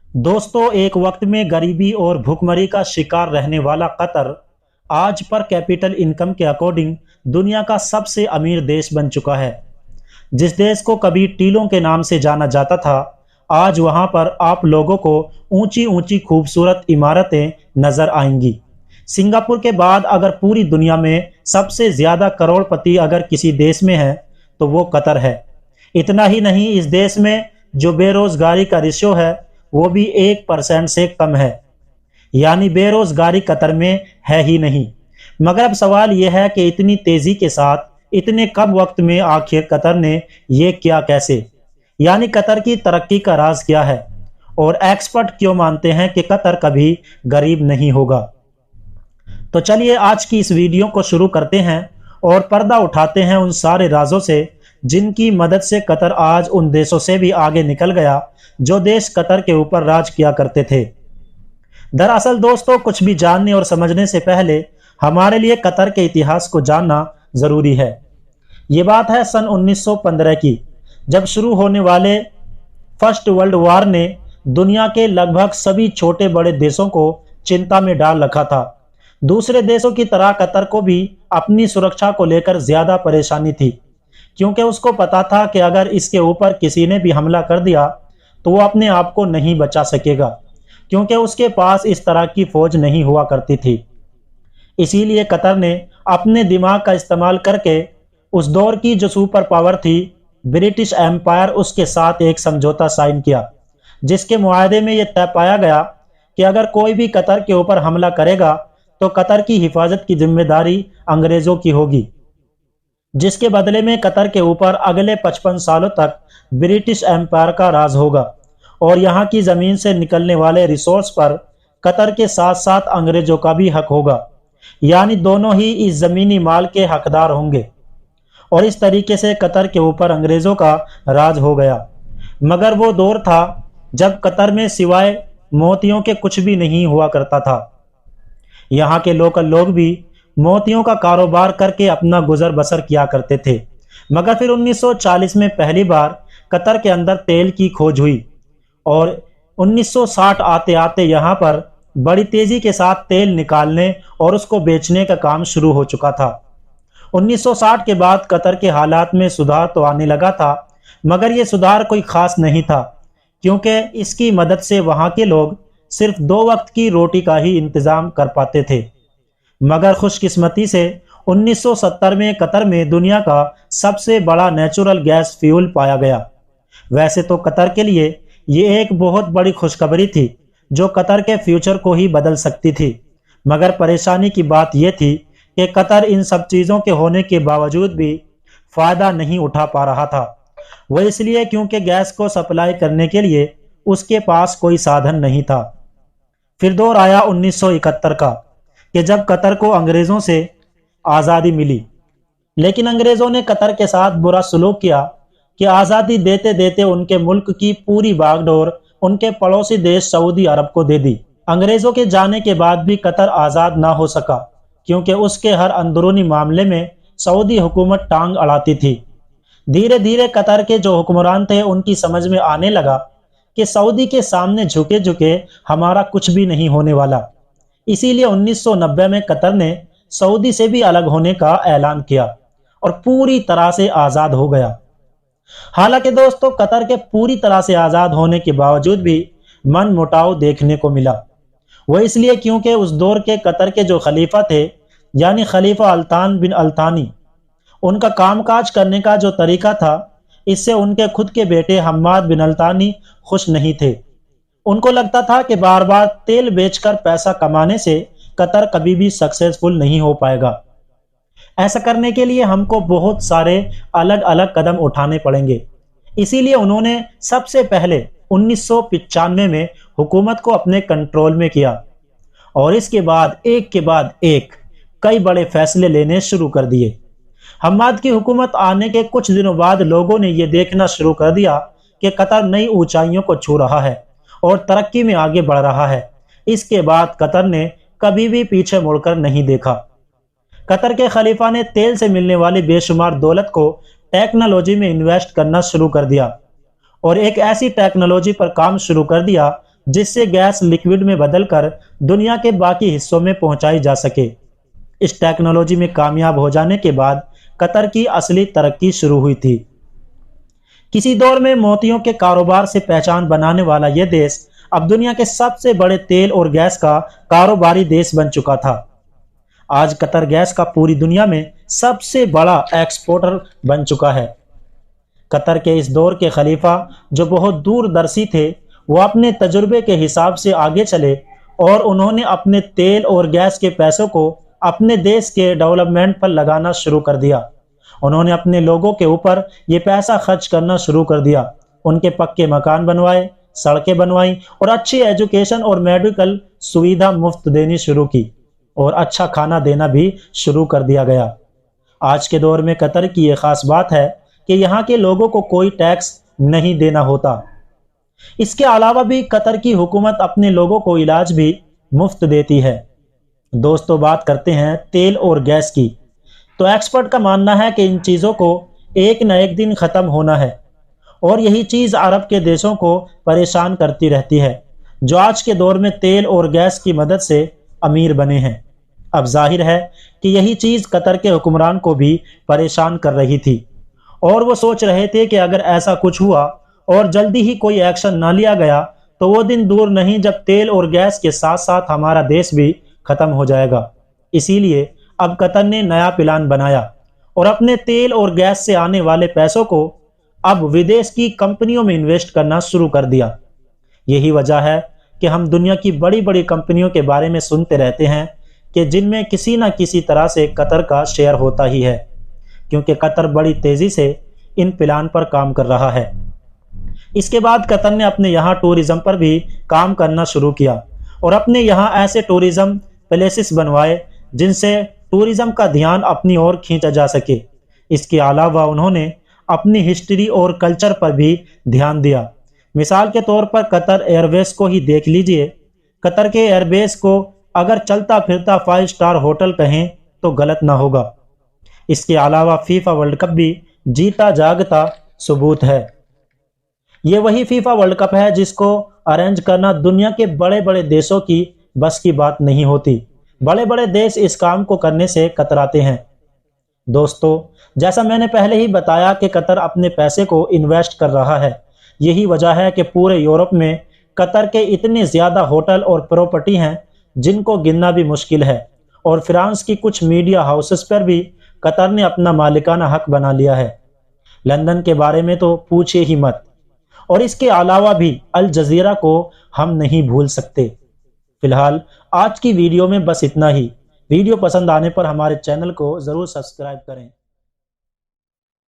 दोस्तों, एक वक्त में गरीबी और भुखमरी का शिकार रहने वाला कतर आज पर कैपिटल इनकम के अकॉर्डिंग दुनिया का सबसे अमीर देश बन चुका है। जिस देश को कभी टीलों के नाम से जाना जाता था, आज वहां पर आप लोगों को ऊंची ऊंची खूबसूरत इमारतें नजर आएंगी। सिंगापुर के बाद अगर पूरी दुनिया में सबसे ज्यादा करोड़पति अगर किसी देश में है तो वो कतर है। इतना ही नहीं, इस देश में जो बेरोजगारी का रेशियो है वो भी 1% से कम है, यानी बेरोजगारी कतर में है ही नहीं। मगर अब सवाल यह है कि इतनी तेजी के साथ इतने कम वक्त में आखिर कतर ने ये किया कैसे, यानी कतर की तरक्की का राज क्या है और एक्सपर्ट क्यों मानते हैं कि कतर कभी गरीब नहीं होगा। तो चलिए आज की इस वीडियो को शुरू करते हैं और पर्दा उठाते हैं उन सारे राजों से जिनकी मदद से कतर आज उन देशों से भी आगे निकल गया जो देश कतर के ऊपर राज किया करते थे। दरअसल दोस्तों, कुछ भी जानने और समझने से पहले हमारे लिए कतर के इतिहास को जानना जरूरी है। ये बात है सन 1915 की, जब शुरू होने वाले फर्स्ट वर्ल्ड वॉर ने दुनिया के लगभग सभी छोटे बड़े देशों को चिंता में डाल रखा था। दूसरे देशों की तरह कतर को भी अपनी सुरक्षा को लेकर ज्यादा परेशानी थी, क्योंकि उसको पता था कि अगर इसके ऊपर किसी ने भी हमला कर दिया तो वो अपने आप को नहीं बचा सकेगा, क्योंकि उसके पास इस तरह की फौज नहीं हुआ करती थी। इसीलिए कतर ने अपने दिमाग का इस्तेमाल करके उस दौर की जो सुपर पावर थी ब्रिटिश एम्पायर, उसके साथ एक समझौता साइन किया, जिसके मुआहदे में यह तय पाया गया कि अगर कोई भी कतर के ऊपर हमला करेगा तो कतर की हिफाजत की जिम्मेदारी अंग्रेजों की होगी, जिसके बदले में कतर के ऊपर अगले 55 सालों तक ब्रिटिश एम्पायर का राज होगा और यहाँ की जमीन से निकलने वाले रिसोर्स पर कतर के साथ साथ अंग्रेजों का भी हक होगा, यानी दोनों ही इस जमीनी माल के हकदार होंगे। और इस तरीके से कतर के ऊपर अंग्रेजों का राज हो गया। मगर वो दौर था जब कतर में सिवाय मोतियों के कुछ भी नहीं हुआ करता था। यहाँ के लोकल लोग भी मोतियों का कारोबार करके अपना गुजर बसर किया करते थे। मगर फिर 1940 में पहली बार कतर के अंदर तेल की खोज हुई और 1960 आते आते यहाँ पर बड़ी तेजी के साथ तेल निकालने और उसको बेचने का काम शुरू हो चुका था। 1960 के बाद कतर के हालात में सुधार तो आने लगा था, मगर ये सुधार कोई खास नहीं था, क्योंकि इसकी मदद से वहाँ के लोग सिर्फ 2 वक्त की रोटी का ही इंतजाम कर पाते थे। मगर खुशकिस्मती से 1970 में कतर में दुनिया का सबसे बड़ा नेचुरल गैस फ्यूल पाया गया। वैसे तो कतर के लिए ये एक बहुत बड़ी खुशखबरी थी जो कतर के फ्यूचर को ही बदल सकती थी। मगर परेशानी की बात यह थी कि कतर इन सब चीज़ों के होने के बावजूद भी फायदा नहीं उठा पा रहा था। वह इसलिए क्योंकि गैस को सप्लाई करने के लिए उसके पास कोई साधन नहीं था। फिर दौर आया 1971 का कि जब कतर को अंग्रेज़ों से आज़ादी मिली, लेकिन अंग्रेज़ों ने कतर के साथ बुरा सलूक किया कि आज़ादी देते देते उनके मुल्क की पूरी बागडोर उनके पड़ोसी देश सऊदी अरब को दे दी। अंग्रेज़ों के जाने के बाद भी कतर आज़ाद ना हो सका, क्योंकि उसके हर अंदरूनी मामले में सऊदी हुकूमत टांग अड़ाती थी। धीरे धीरे कतर के जो हुक्मरान थे उनकी समझ में आने लगा कि सऊदी के सामने झुके झुके हमारा कुछ भी नहीं होने वाला। इसीलिए 1990 में कतर ने सऊदी से भी अलग होने का ऐलान किया और पूरी तरह से आज़ाद हो गया। हालांकि दोस्तों, कतर के पूरी तरह से आज़ाद होने के बावजूद भी मन मुटाव देखने को मिला। वह इसलिए क्योंकि उस दौर के कतर के जो खलीफा थे, यानी खलीफा अल्तान बिन अल्तानी, उनका कामकाज करने का जो तरीका था, इससे उनके खुद के बेटे हम्माद बिन अल्तानी खुश नहीं थे। उनको लगता था कि बार बार तेल बेचकर पैसा कमाने से कतर कभी भी सक्सेसफुल नहीं हो पाएगा। ऐसा करने के लिए हमको बहुत सारे अलग अलग कदम उठाने पड़ेंगे। इसीलिए उन्होंने सबसे पहले 1995 में हुकूमत को अपने कंट्रोल में किया और इसके बाद एक कई बड़े फैसले लेने शुरू कर दिए। हम्माद की हुकूमत आने के कुछ दिनों बाद लोगों ने यह देखना शुरू कर दिया कि कतर नई ऊंचाइयों को छू रहा है और तरक्की में आगे बढ़ रहा है। इसके बाद कतर ने कभी भी पीछे मुड़कर नहीं देखा। कतर के खलीफा ने तेल से मिलने वाली बेशुमार दौलत को टेक्नोलॉजी में इन्वेस्ट करना शुरू कर दिया और एक ऐसी टेक्नोलॉजी पर काम शुरू कर दिया جس سے گیس لکوڈ میں بدل کر دنیا کے باقی حصوں میں پہنچائی جا سکے۔ اس ٹیکنالوجی میں کامیاب ہو جانے کے بعد قطر کی اصلی ترقی شروع ہوئی تھی۔ کسی دور میں موتیوں کے کاروبار سے پہچان بنانے والا یہ دیش اب دنیا کے سب سے بڑے تیل اور گیس کا کاروباری دیش بن چکا تھا۔ آج قطر گیس کا پوری دنیا میں سب سے بڑا ایکسپورٹر بن چکا ہے۔ قطر کے اس دور کے خلیفہ جو بہت دور درسی تھے، وہ اپنے تجربے کے حساب سے آگے چلے اور انہوں نے اپنے تیل اور گیس کے پیسوں کو اپنے دیش کے ڈیولپمنٹ پر لگانا شروع کر دیا۔ انہوں نے اپنے لوگوں کے اوپر یہ پیسہ خرچ کرنا شروع کر دیا، ان کے پکے مکان بنوائے، سڑکیں بنوائیں اور اچھی ایجوکیشن اور میڈیکل سویدھا مفت دینی شروع کی، اور اچھا کھانا دینا بھی شروع کر دیا گیا۔ آج کے دور میں قطر کی یہ خاص بات ہے کہ یہاں کے لوگوں کو کوئی ٹیکس نہیں دینا ہوتا۔ اس کے علاوہ بھی قطر کی حکومت اپنے لوگوں کو علاج بھی مفت دیتی ہے۔ دوستو، بات کرتے ہیں تیل اور گیس کی، تو ایکسپرٹ کا ماننا ہے کہ ان چیزوں کو ایک نہ ایک دن ختم ہونا ہے، اور یہی چیز عرب کے دیشوں کو پریشان کرتی رہتی ہے، جو آج کے دور میں تیل اور گیس کی مدد سے امیر بنے ہیں۔ اب ظاہر ہے کہ یہی چیز قطر کے حکمران کو بھی پریشان کر رہی تھی، اور وہ سوچ رہے تھے کہ اگر ایسا کچھ ہوا اور جلدی ہی کوئی ایکشن نہ لیا گیا تو وہ دن دور نہیں جب تیل اور گیس کے ساتھ ساتھ ہمارا دیش بھی ختم ہو جائے گا۔ اسی لیے اب قطر نے نیا پلان بنایا اور اپنے تیل اور گیس سے آنے والے پیسوں کو اب ودیش کی کمپنیوں میں انویسٹ کرنا شروع کر دیا۔ یہی وجہ ہے کہ ہم دنیا کی بڑی بڑی کمپنیوں کے بارے میں سنتے رہتے ہیں کہ جن میں کسی نہ کسی طرح سے قطر کا شیئر ہوتا ہی ہے، کیونکہ قطر بڑی تیزی سے ان پلان پر کام کر رہا ہے۔ اس کے بعد قطر نے اپنے یہاں ٹورزم پر بھی کام کرنا شروع کیا اور اپنے یہاں ایسے ٹورزم پلیسز بنوائے جن سے ٹورزم کا دھیان اپنی اور کھینچا جا سکے۔ اس کے علاوہ انہوں نے اپنی ہسٹری اور کلچر پر بھی دھیان دیا۔ مثال کے طور پر قطر ایئر ویز کو ہی دیکھ لیجئے۔ قطر کے ایئر بیس کو اگر چلتا پھرتا 5 اسٹار ہوٹل کہیں تو غلط نہ ہوگا۔ اس کے علاوہ فیفا ورلڈ کپ بھی جیتا جاگتا ثبوت ہے۔ یہ وہی فیفا ورلڈ کپ ہے جس کو ارینج کرنا دنیا کے بڑے بڑے دیشوں کی بس کی بات نہیں ہوتی۔ بڑے بڑے دیش اس کام کو کرنے سے کتراتے ہیں۔ دوستو، جیسا میں نے پہلے ہی بتایا کہ قطر اپنے پیسے کو انویسٹ کر رہا ہے۔ یہی وجہ ہے کہ پورے یورپ میں قطر کے اتنے زیادہ ہوٹل اور پراپرٹی ہیں جن کو گننا بھی مشکل ہے، اور فرانس کی کچھ میڈیا ہاؤسز پر بھی قطر نے اپنا مالکانہ حق بنا لیا ہے۔ لندن کے بارے میں تو پوچھے ہی مت، اور اس کے علاوہ بھی الجزیرہ کو ہم نہیں بھول سکتے۔ فی الحال آج کی ویڈیو میں بس اتنا ہی۔ ویڈیو پسند آنے پر ہمارے چینل کو ضرور سبسکرائب کریں۔